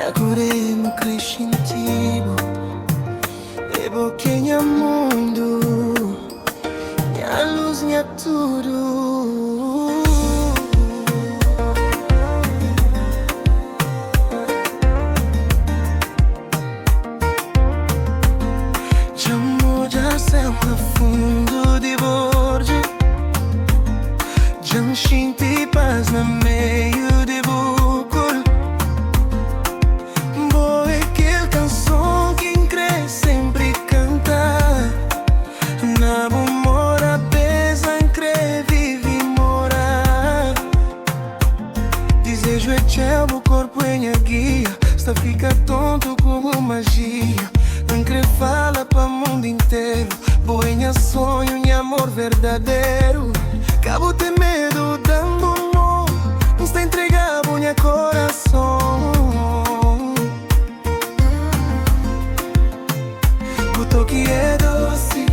Acordei-me crescentivo, é boquinha mundo, minha luz, minha tudo. Chamo já céu profundo de borde, já me senti paz no meio de bucol. Boa é aquela canção que cresce sempre cantar. Na mora pesa em crer, vive morar. Desejo é tchau, o corpo é minha guia. Está fica tonto como magia. Não crer fala para mundo inteiro. Boa é minha sonho, minha amor verdadeiro. Cabo ter medo, dando não. Não está entregado, minha coração. O toque é doce,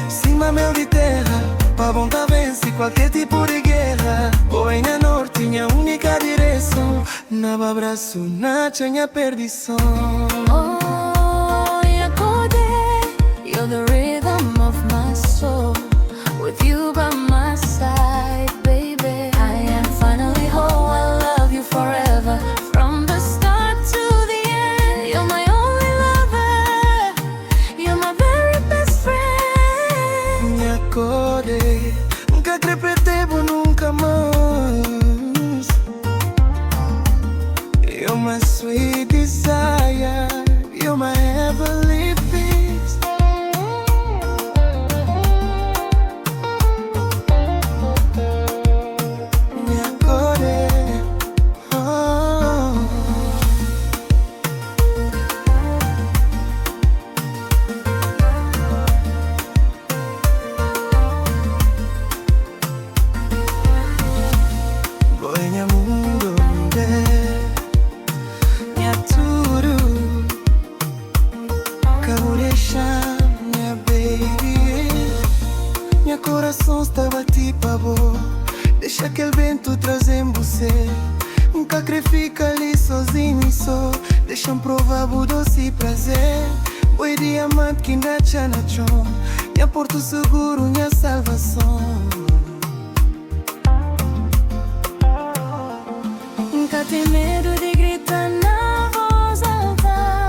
cima mel de terra. Pa vontade vence qualquer tipo de guerra. Boa é minha norte, minha única direção. Na abraço, na minha perdição. You're the rhythm of my soul. With you by my side, baby, I am finally whole. I love you forever, from the start to the end. You're my only lover, you're my very best friend. Me acordei, nunca crepetebo, nunca mais. You're my sweet desire, you're my heavenly peace. Coração está batido para boa. Deixa aquele vento trazer você. Nunca crê fica ali sozinho e só. Deixa-me provar o doce prazer. Oi diamante que nacha na chão. Minha porto seguro, minha salvação. Nunca tem medo de gritar na voz alta.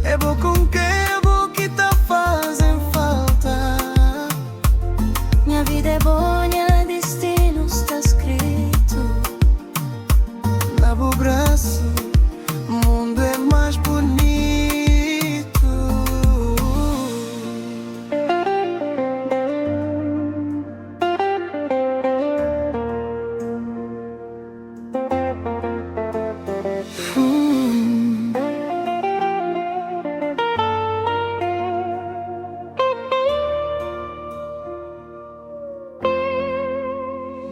É bom com quem é bom que tá fazendo falta. Minha vida é boa, minha destino está escrito. Lava o braço, o mundo é mais bonito.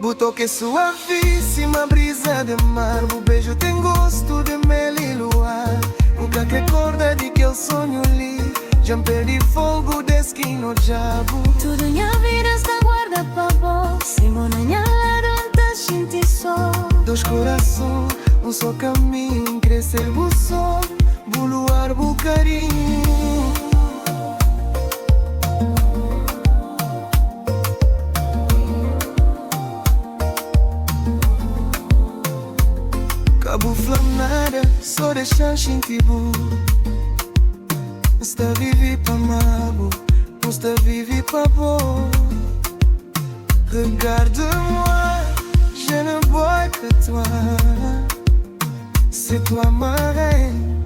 O toque é suavíssima, brisa de mar. O beijo tem gosto de mel e luar. Nunca que acorda de que eu sonho ali. Já perdi fogo desde que no diabo. Tudo minha vida está guarda pra vós. Simona minha lado, tá senti só. Dois corações, um só caminho. Crescer o sol, o luar, o carinho. Cabo flamada, só deixar xintibu. Está vive pa mabo, não está vive pa bo. Regarde-moi, je ne bois que toi. C'est toi ma reine,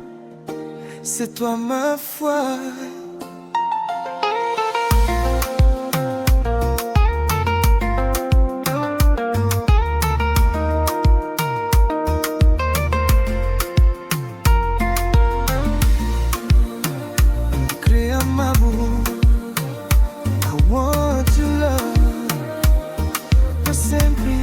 c'est toi ma foi. I want your love for sempre.